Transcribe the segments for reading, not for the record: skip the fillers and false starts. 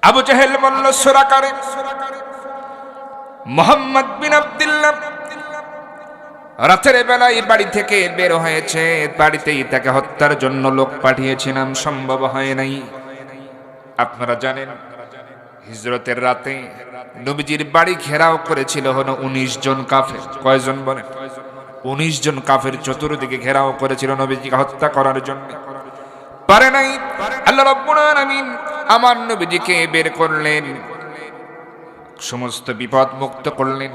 আবু জাহেল বলল সুরাকারে মুহাম্মদ বিন আব্দুল্লাহ রাতের বেলায় বাড়ি থেকে বের হয়েছে, বাড়িতেই তাকে হত্যার জন্য লোক পাঠিয়েছিলাম, সম্ভব হয় নাই। আপনারা জানেন হিজরতের রাতে নবীজির বাড়ি ঘেরাও করেছিল হলো 19 জন কাফের। কয়জন বলেন? 19 জন কাফের চতুর্দিকে ঘেরাও করেছিল নবীজিকে হত্যা করার জন্য। পারে নাই। আল্লাহ রাব্বুল আলামিন আমার নবীজিকে বের করলেন, সমস্ত বিপদ মুক্ত করলেন।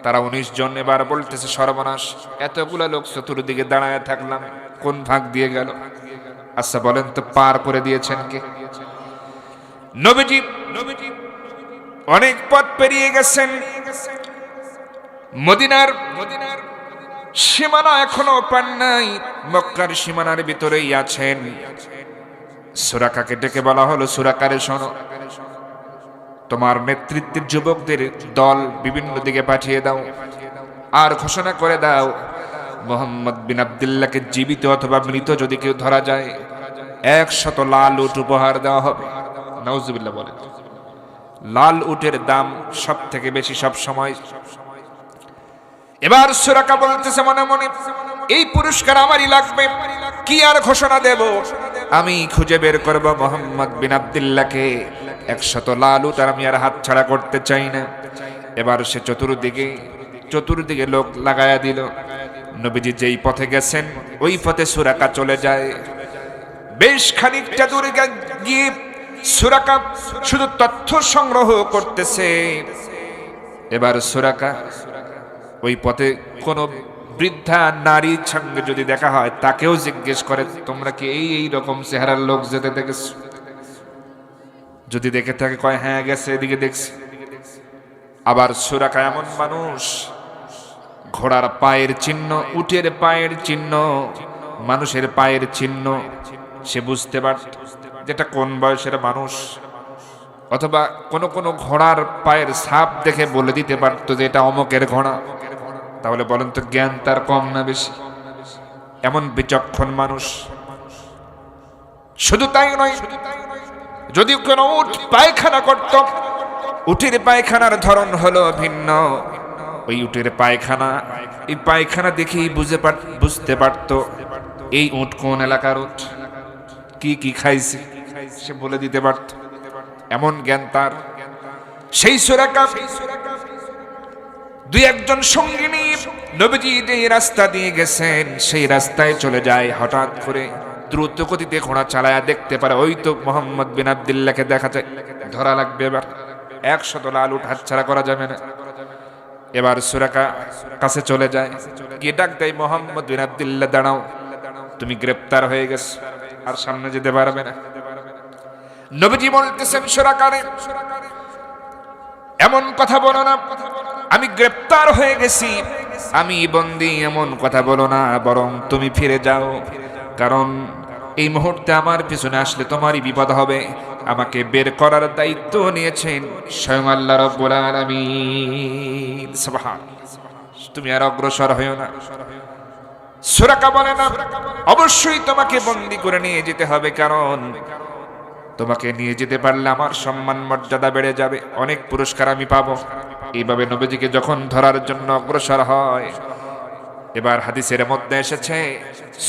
তারা 19 জন এবার বলতেছে সর্বনাশ, এতগুলা লোক চতুর্দিকে দাঁড়ায় থাকলাম, কোন ভাগ দিয়ে গেল? আচ্ছা বলেন তো, পার করে দিয়েছেন কে? নবীজি অনেক পথ পেরিয়ে গেছেন, মদিনার সীমানা এখনো পান নাই, মক্কার সীমানার ভিতরেই আছেন। সুরাকাকে ডেকে বলা হলো, সুরাকারে শোনো, তোমার নেতৃত্বের যুবকদের দল বিভিন্ন দিকে পাঠিয়ে দাও, আর ঘোষণা করে দাও মুহাম্মদ বিন আব্দুল্লাহকে জীবিত অথবা মৃত যদি কেউ ধরা যায় 100 লাল উট উপহার দেওয়া হবে। নাউজুবিল্লাহ বলেন। লাল উটের দাম সব থেকে বেশি সব সময়। এবার সুরাকা বলতেছে মনে মনে, এই পুরস্কার আমারই লাগবে, কি আর ঘোষণা দেব? আমি খুঁজে বের করব মুহাম্মদ বিন আব্দুল্লাহকে, 100 লাল উট আর আমি আর হাত ছাড়া করতে চাই না। এবার সে চতুর্দিকে লোক লাগায়া দিল। নবীজি যেই পথে গেছেন ওই পথে সুরাকা চলে যায়। বেশ খানিকটা দূরে গিয়ে সুরাকা শুধু তথ্য সংগ্রহ করতেছে। এবার সুরাকা ওই পথে কোন বৃদ্ধা নারীর সঙ্গে যদি দেখা হয় তাকেও জিজ্ঞেস করে, তোমরা কি এই রকম চেহারার লোক যেতে দেখেছ? যদি দেখে থাকে কয় হ্যাঁ গেছে, এদিকে দেখছি। আবার সুরাকা এমন মানুষ, ঘোড়ার পায়ের চিহ্ন, উটের পায়ের চিহ্ন, মানুষের পায়ের চিহ্ন সে বুঝতে পারত যেটা কোন বয়সের মানুষ, অথবা কোন ঘোড়ার পায়ের ছাপ দেখে বলে দিতে পারতো যে এটা অমকের ঘোড়া। তাহলে বলেন তো জ্ঞান তার কম না বেশি? এমন বিচক্ষণ মানুষ। শুধু তাই নয়, যদি কোনো উট পায়খানা করত, উটের পায়খানার ধরন হলো ভিন্ন। ওই উটের পায়খানা, এই পায়খানা দেখেই বুঝতে পারত এই উট কোন এলাকার উট, কি খাইছে সে বলে দিতে পারত, এমন জ্ঞান তার। সেই সুরাকা দুই একজন সঙ্গী নিয়ে নবীজি যে রাস্তা দিয়ে গেছেন সেই রাস্তায় চলে যায়। হঠাৎ করে দ্রুত গতিতে ঘোড়া চালায়া দেখতে পারে ওই তো মুহাম্মদ বিন আব্দুল্লাহকে দেখা যায়, ধরা লাগবে। এবার 100 লাল উট হাতছাড়া করা যাবে না। এবার সুরাকা কাছে চলে যায়, গিয়ে ডাক দেয়, মুহাম্মদ বিন আব্দুল্লাহ দাঁড়াও, তুমি গ্রেপ্তার হয়ে গেছো, আর সামনে যেতে পারবে না। নবীজি বলতেছেন সুরাকারে, এমন কথা বলো না, আমি গ্রেপ্তার হয়ে গেছি, আমি বন্দী, এমন কথা বলো না, বরং তুমি ফিরে যাও, কারণ এই মুহূর্তে আমার পিছনে আসলে তোমারই বিপদ হবে। আমাকে বের করার দায়িত্ব নিয়েছেন স্বয়ং আল্লাহ রাব্বুল আলামিন। সুবহানাল্লাহ। তুমি আর অগ্রসর হইও না। সুরাকা বলে না, অবশ্যই তোমাকে বন্দী করে নিয়ে যেতে হবে, কারণ তোমাকে নিয়ে যেতে পারলে আমার সম্মান মর্যাদা বেড়ে যাবে, অনেক পুরস্কার আমি পাবো। এইভাবে নবীজিকে যখন ধরার জন্য অগ্রসর হয়, এবার হাদিসের মধ্যে এসেছে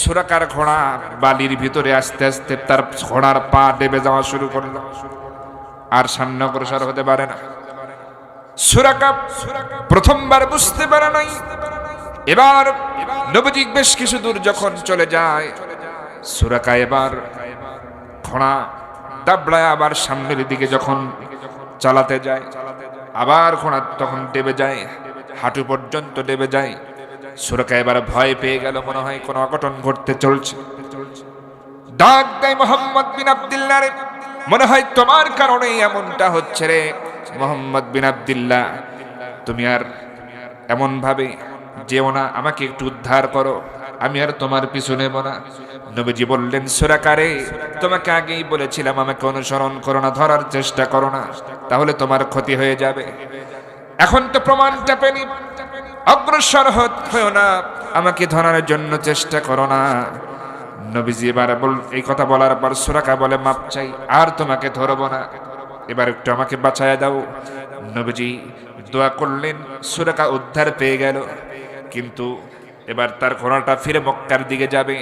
সুরাকার ঘোড়া বালির ভিতরে আস্তে আস্তে তার ঘোড়ার পা ডেবে যাওয়া শুরু করলো, আর সামনে অগ্রসর হতে পারে না। সুরাকা প্রথমবার বুঝতে পারে নাই। এবার নবীজি বেশ কিছু দূর যখন চলে যায়, সুরাকা এবার ঘোড়া দাবড়ায় আবার সামনের দিকে যখন চালাতে যায়, আবার ঘোড়া তখন ডেবে যায়, হাঁটু পর্যন্ত ডেবে যায়। সুরাকা এবার ভয় পেয়ে গেল, মনে হয় কোনো অঘটন ঘটতে চলছে। ডাক দেয় মুহাম্মদ বিন আব্দুল্লাহ রে, মনে হয় তোমার কারণেই এমনটা হচ্ছে রে মুহাম্মদ বিন আব্দুল্লাহ, তুমি আর এমন ভাবে যেও না, আমাকে একটু উদ্ধার করো, আমি আর তোমার পিছু নেব না। নবীজি বললেন, সুরাকা রে, তোমাকে আগেই বলেছিলাম আমাকে অনুসরণ করো না, ধরার চেষ্টা করো না, তাহলে তোমার ক্ষতি হয়ে যাবে। এখন তো প্রমাণটা পেনি, অগ্রসর হও না, আমাকে ধরার জন্য চেষ্টা করো না। নবীজি এবার এই কথা বলার পর সুরাকা বলে, মাপ চাই, আর তোমাকে ধরবো না। এবার একটু আমাকে বাঁচায়া দাও। নবীজি দোয়া করলেন, সুরাকা উদ্ধার পেয়ে গেল। কিন্তু এবার তার ঘোড়াটা ফিরে মক্কার দিকে যাবে।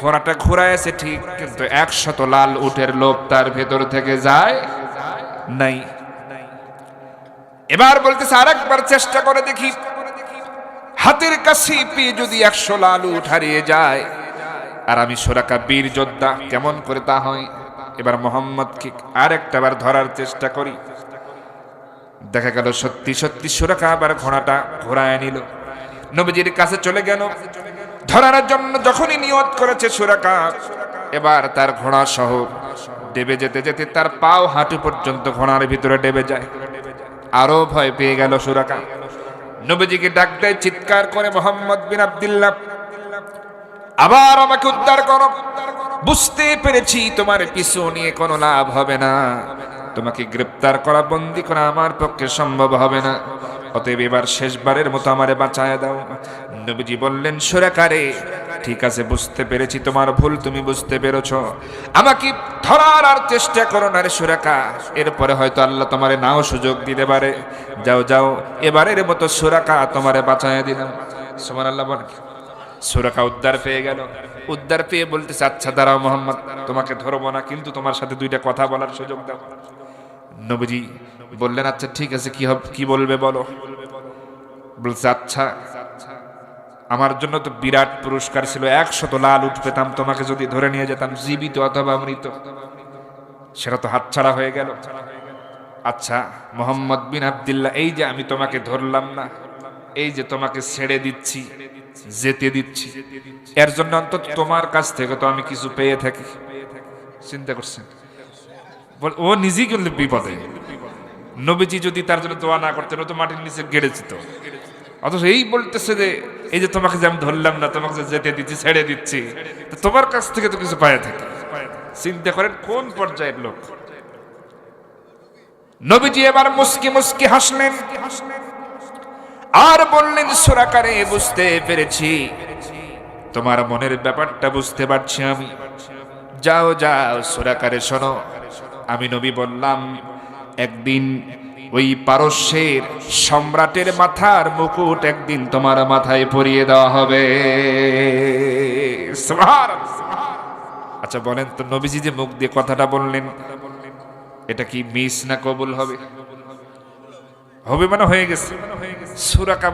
ঘোড়াটা ঘোরায়ছে ঠিক, কিন্তু 100 লাল উটের লোভ তার ভেতর থেকে যায় নাই। এবার বলতেছে আরেকবার চেষ্টা করে দেখি, হাতের কাছে পেয়ে যদি 100 লাল উট হারিয়ে যায় আর আমি সুরাকা বীর যোদ্ধা, কেমন করে তা হয়? এবার মোহাম্মদকে আরেকটা বার ধরার চেষ্টা করি। দেখা গেল সত্যি সত্যি সুরাকা আবার ঘোড়াটা ঘোরায় নিল, নবীজির কাছে চলে গেল ধরার জন্য। যখনই নিয়ত করেছে সুরাকা, এবার তার ঘোড়া সহ ডেবে যেতে যেতে তার পাও হাঁটু পর্যন্ত ঘোড়ার ভিতরে ডেবে যায়। আরো ভয় পেয়ে গেল সুরাকা, নবীজিকে ডাক দেয় চিৎকার করে, মোহাম্মদ বিন আব্দুল্লাহ, আবার আমাকে উদ্ধার করো। বুঝতে পেরেছি তোমার পিছু নিয়ে কোনো লাভ হবে না, তোমাকে গ্রেপ্তার করা, বন্দী করা আমার পক্ষে সম্ভব হবে না। অতএব এবার শেষবারের মতো আমারে বাঁচায় দাও। নবীজি বললেন, সুরাকারে, ঠিক আছে, বুঝতে পেরেছি তোমার ভুল, তুমি বুঝতে পেরেছো, আমাকে ধরার আর চেষ্টা করো না রে সুরাকা, এরপরে হয়তো আল্লাহ তোমারে নাও সুযোগ দিতে পারে। যাও যাও, এবারের মতো সুরাকা তোমারে বাঁচায় দিলাম। সুবহানাল্লাহ বলেন। সুরাকা উদ্ধার পেয়ে গেল। উদ্ধার পেয়ে বলতেছে, আচ্ছা দাঁড়াও মোহাম্মদ, তোমাকে ধরবো না, কিন্তু তোমার সাথে দুইটা কথা বলার সুযোগ দাও। নবীজি বললেন, আচ্ছা ঠিক আছে, কি বলবে বলো। বলছে, আচ্ছা, আমার জন্য তো বিরাট পুরস্কার ছিল, 100 লাল উট পেতাম তোমাকে যদি ধরে নিয়ে যেতাম, জীবিত অথবা মৃত, সেটা তো হাতছাড়া হয়ে গেল। আচ্ছা মোহাম্মদ বিন আব্দুল্লাহ, এই যে আমি তোমাকে ধরলাম না, এই যে তোমাকে ছেড়ে দিচ্ছি, যেতে দিচ্ছি, এর জন্য অন্তত তোমার কাছ থেকে তো আমি কিছু পেয়ে থাকি। চিন্তা করছেন? ও নিজেই কিন্তু বিপদে, নবীজি যদি তার জন্য দোয়া না করতেন, ও তো মাটির নিচে গেড়েছি তো। অথচ এই বলতেছে যে এই যে তোমাকে যে আমি ধরলাম না, তোমাকে যে যেতে দিচ্ছি, ছেড়ে দিচ্ছি, তোমার কাছ থেকে তো কিছু পায়ে থাকি। চিন্তা করেন কোন পর্যায়ের লোক। নবীজি এবার মুস্কি মুস্কি হাসলেন আর বললেন, সুরাকারে, বুঝতে পেরেছি, তোমার মনের ব্যাপারটা বুঝতে পারছি আমি। যাও যাও সুরাকারে, শোনো, আমি নবী বললাম একদিন ওই পারস্যের সম্রাটের মাথার মুকুট একদিন তোমার মাথায় পরিয়ে দেওয়া হবে। আচ্ছা বলেন তো, নবীজি যে মুখ দিয়ে কথাটা বললেন, এটা কি মিস না কবুল হবে? হবে মানে হয়ে গেছে। সুরাকা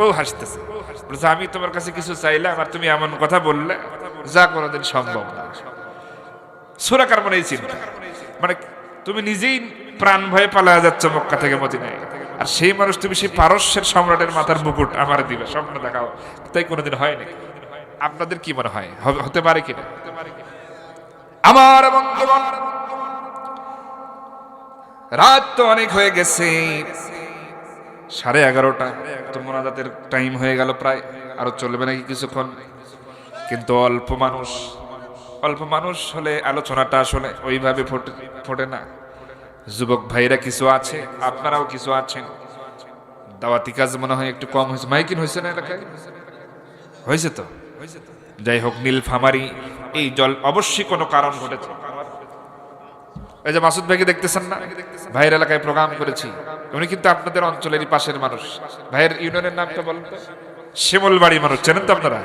ও হাসতেছে, বলছে, আমি তোমার কাছে কিছু চাইলাম আর তুমি এমন কথা বললে যা কোনোদিন সম্ভব না। সুরাকার মনে এই চিন্তা, মানে তুমি নিজেই প্রাণ ভয়ে পালা যাচ্ছ মক্কা থেকে মদিনায়, আর সেই মানুষ তুমি সেই পারস্যের সম্রাটের মাথার মুকুট আমার দিবে, স্বপ্ন দেখাও, তাই কোনোদিন হয়নি। আপনাদের কি মনে হয় হতে পারে কিনা? আমার বন্ধুগণ, রাত তো অনেক হয়ে গেছে, 11:30, তো মোনাজাতের টাইম হয়ে গেল প্রায়, আরো চলবে নাকি কিছুক্ষণ। কিন্তু অল্প মানুষ হলে আলোচনাটা আসলে ওইভাবে ফোটে না। যুবক ভাইরা কিছু আছে, আপনারাও কিছু আছেন, দাওয়াতি কাজ মনে হয় একটু কম হয়েছে। মাইকিন হয়েছে না এলাকায়? হয়েছে তো। যাই হোক, নীলফামারী এই জল অবশ্যই কোনো কারণ ঘটেছে। এই যে মাসুদ ভাইকে দেখতেছেন না, ভাইয়ের এলাকায় প্রোগ্রাম করেছি, উনি কিন্তু আপনাদের অঞ্চলেরই পাশের মানুষ। ভাইয়ের ইউনিয়নের নামটা বলেন তো? শিমুলবাড়ি মানুষ, চেনেন তো আপনারা?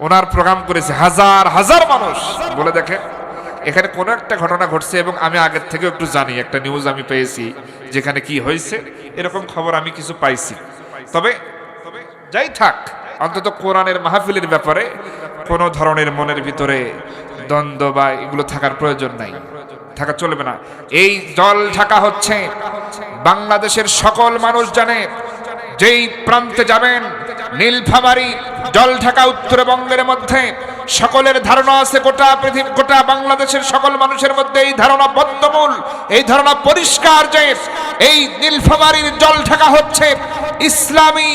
ওনার প্রোগ্রাম করেছে, হাজার হাজার মানুষ। বলে দেখেন, এখানে কোনো একটা ঘটনা ঘটছে এবং আমি আগের থেকে একটু জানি, একটা নিউজ আমি পেয়েছি যেখানে কি হয়েছে, এরকম খবর আমি কিছু পাইছি। তবে যাই থাক, অন্তত কোরআনের মাহফিলের ব্যাপারে কোনো ধরনের মনের ভিতরে দ্বন্দ্ব বা এগুলো থাকার প্রয়োজন নাই, থাকা চলবে না। এই জল ঢাকা হচ্ছে, বাংলাদেশের সকল মানুষ জানে, যেই প্রান্তে যাবেন নীলফামারী জল ঢাকা উত্তরবঙ্গের মধ্যে, সকলের ধারণা আছে, গোটা বাংলাদেশের সকল মানুষের মধ্যে এই ধারণা বদ্ধমূল, এই ধারণা পরিষ্কার যে এই নীলফামারীর জল ঢাকা হচ্ছে ইসলামী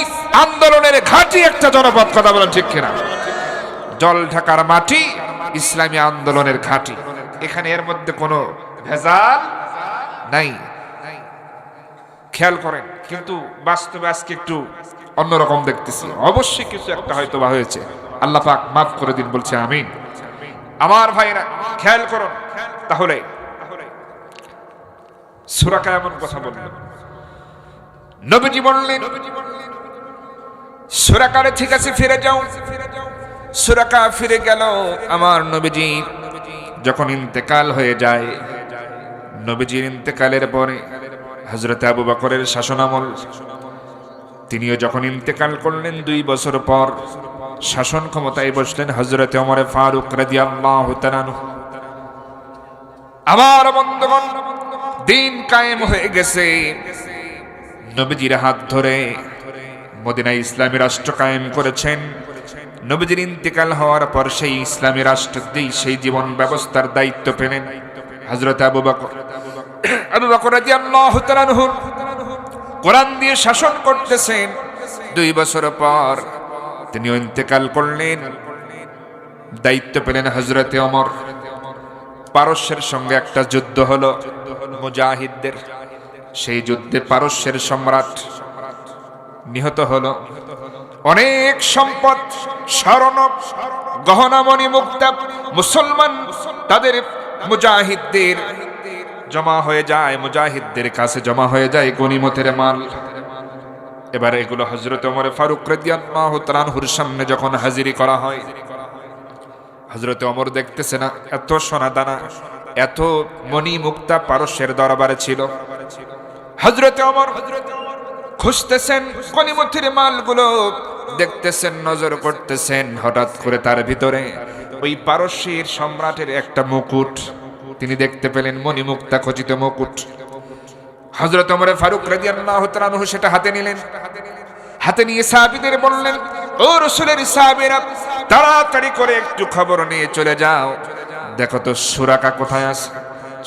আন্দোলনের ঘাঁটি একটা জনপদ। কথা বলেন ঠিক কিনা? জল ঢাকার মাটি ইসলামী আন্দোলনের ঘাঁটি, এখানে এর মধ্যে কোনো ভেজাল নাই, খেয়াল করেন। কিন্তু বাস্তবে আজকে একটু অন্যরকম দেখতেছি, অবশ্যই কিছু একটা হয়তো বা হয়েছে, আল্লাহ পাক মাফ করে দিন, বলছে আমিন। আমার ভাইরা খেয়াল করুন, তাহলে সুরাকা এমন কথা বলল। নবীজি বললেন, সুরাকারে ঠিক আছে ফিরে যাও। সুরাকা ফিরে গেল। আমার নবীজি যখন ইন্তেকাল হয়ে যায়, নবীজির ইন্তেকালের পরে হযরত আবু বকরের শাসনামল, তিনিও যখন ইন্তেকাল করলেন 2 বছর পর শাসন ক্ষমতায় বসলেন হযরত ওমর ফারুক রাদিয়াল্লাহু তাআলা আনহু। আমার বন্ধুগণ, দিন কায়েম হয়ে গেছে। নবীজির হাত ধরে মদিনায় ইসলামী রাষ্ট্র কায়েম করেছেন। নবীজির ইন্তেকাল হওয়ার পর সেই ইসলামী রাষ্ট্র দিয়ে সেই জীবন ব্যবস্থার দায়িত্ব পেলেন হযরত আবু বকর। আবু বকর রাদিয়াল্লাহু তাআলা আনহু কোরআন দিয়ে শাসন করতেছেন। 2 বছর পর তিনি ইন্তেকাল করলেন। দায়িত্ব পেলেন হযরত ওমর। পারস্যের সঙ্গে একটা যুদ্ধ হলো মুজাহিদদের। সেই যুদ্ধে পারস্যের সম্রাট নিহত হলো। অনেক সম্পদ, স্বর্ণ, গহনামণি, মুক্তা মুসলমান তাদের মুজাহিদদের জমা হয়ে যায়, মুজাহিদদের কাছে জমা হয়ে যায় গনিমতের মাল। এবার এগুলো হযরত ওমর ফারুক রাদিয়াল্লাহু তাআলা আনহুর সামনে যখন হাজিরি করা হয়, হযরত ওমর দেখতেছে না এত সোনা দানা, এত মণি মুক্তা পারস্যের দরবারে ছিল। হযরত ওমর খুঁজতেছেন গনিমতের মালগুলো, দেখতেছেন, নজর করতেছেন। হঠাৎ করে তার ভিতরে ওই পারস্যের সম্রাটের একটা মুকুট তিনি দেখতে পেলেন, মণিমুক্তা খচিত মুকুট। হযরত ওমর ফারুক রাদিয়াল্লাহু তাআলা আনহু সেটা হাতে নিলেন। হাতে নিয়ে সাহাবীদের বললেন, ও রাসূলের সাহাবীরা, তাড়াতাড়ি করে একটু খবর নিয়ে চলে যাও, দেখো তো সুরাকা কোথায় আছে।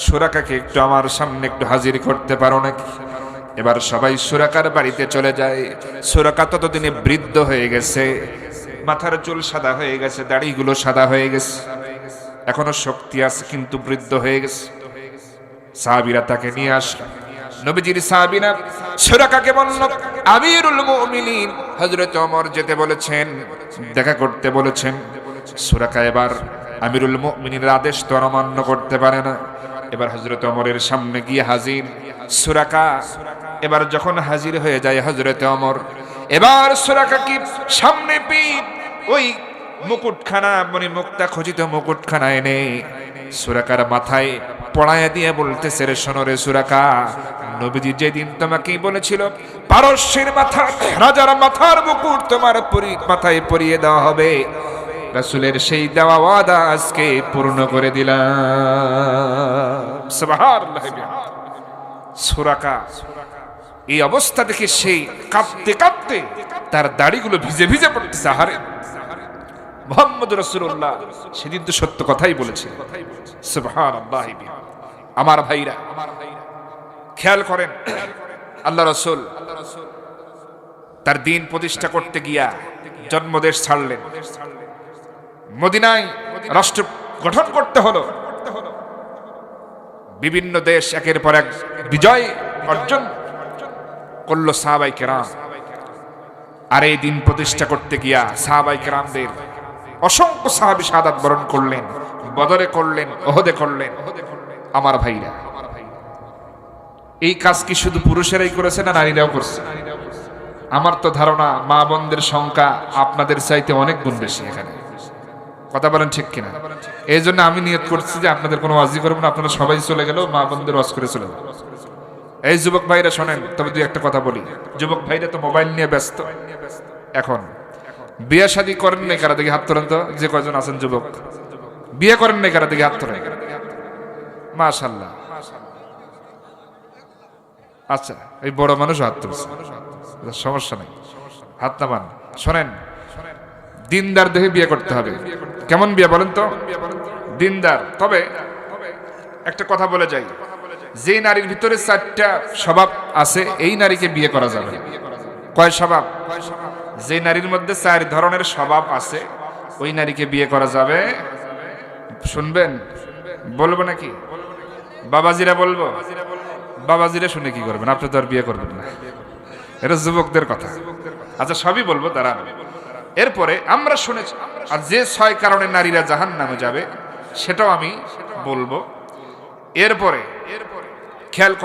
সুরাকাকে একটু আমার সামনে একটু হাজির করতে পারো নাকি? এবার সবাই সুরাকার বাড়িতে চলে যায়। সুরাকা ততদিনে বৃদ্ধ হয়ে গেছে, মাথার চুল সাদা হয়ে গেছে, দাড়িগুলো সাদা হয়ে গেছে, এখনো শক্তি আছে কিন্তু বৃদ্ধ হয়ে গেছে। সাহাবীরা তাকে নিয়ে আসলো। নবীজির সাহাবীরা সুরাকাকে বলল, আমিরুল মুমিনিন হযরত ওমর যেতে বলেছেন, দেখা করতে বলেছেন। সুরাকা এবার আমিরুল মুমিনিনের আদেশ তো অমান্য করতে পারে না। এবার হযরত ওমরের সামনে গিয়ে হাজির। সুরাকা এবার যখন হাজির হয়ে যায় হযরত ওমর, এবার সুরাকা কি সামনে পিঠ ওই মুকুটখানা, মানে মুক্তা খচিত মুকুটখানা এনে সুরাকার মাথায় পড়ায় দিয়ে বলতেছে, রে শোনো রে সুরাকা, নবীজি যেদিন তোমাকে বলেছিল পারস্যের মাথা, রাজার মাথার মুকুট তোমার মাথায় পরিয়ে দেওয়া হবে, রাসূলের সেই দেওয়া ওয়াদা আজকে পূর্ণ করে দিলাম। সুবহানাল্লাহ। সুরাকা এই অবস্থা দেখে সেই কাঁপতে কাঁপতে তার দাড়িগুলো ভিজে ভিজে পড়তেছে। আহারে, মুহাম্মদ রাসূলুল্লাহ সেদিন তো সত্য কথাই বলেছে। সুবহানাল্লাহ। আমার ভাইরা খেয়াল করেন, আল্লাহ রাসূল তার দ্বীন প্রতিষ্ঠা করতে গিয়া জন্মদেশ ছাড়লেন। মদিনায় রাষ্ট্র গঠন করতে হলো। বিভিন্ন দেশ একের পর এক বিজয় অর্জন করলো সাহাবায়ে কেরাম। আর এই দিন প্রতিষ্ঠা করতে গিয়া সাহাবায়ে কেরামদের অসংখ্য সাহাবী শাহাদাত বরণ করলেন, বদরে করলেন, ওহদে করলেন। আমার ভাইরা, এই কাজ কি শুধু পুরুষেরাই করেছে না নারীরাও করছে? আমার তো ধারণা মা বোনদের সংখ্যা আপনাদের চাইতে অনেক গুণ বেশি এখানে। কথা বলেন ঠিক কিনা? এই জন্য আমি নিয়ত করছি যে আপনাদের কোনো ওয়াজি করবো না, আপনারা সবাই চলে গেলেও মা বোনদের ওয়াজ করে চলে যাবে। এই যুবক ভাইরা শোনেন, তবে দুই একটা কথা বলি। যুবক ভাইরা তো মোবাইল নিয়ে ব্যস্ত। এখন বিয়ে শাদী করেন নাই কারা, দেখি হাত তোলেন তো। যে কয়জন আছেন যুবক বিয়ে করেন নাই কারা, দেখি হাত তোলেন। মাশাআল্লাহ। আচ্ছা, এই বড় মানুষ হাত তুলছে, সমস্যা নেই, হাত নামান। শোনেন, দিনদার দেখে বিয়ে করতে হবে। কেমন বিয়ে বলেন তো? দিনদার। তবে একটা কথা বলে যাই, যে নারীর ভিতরে 4টা স্বভাব আছে, এই নারীকে বিয়ে করা যাবে। কয় স্বভাব? যে নারীর মধ্যে 4 ধরনের স্বভাব আছে, ওই নারীকে বিয়ে করা যাবে। শুনবেন? বলবো নাকি? বাবাজিরা বলবো? বাবাজিরা শুনে কি করবেন? আপনি তো আর বিয়ে করবেন না, এটা যুবকদের কথা। আচ্ছা, সবই বলবো তারা। এরপরে আমরা শুনেছি, আর যে 6 কারণে নারীরা জাহান্নামে যাবে সেটাও আমি বলবো। এরপরে খেয়াল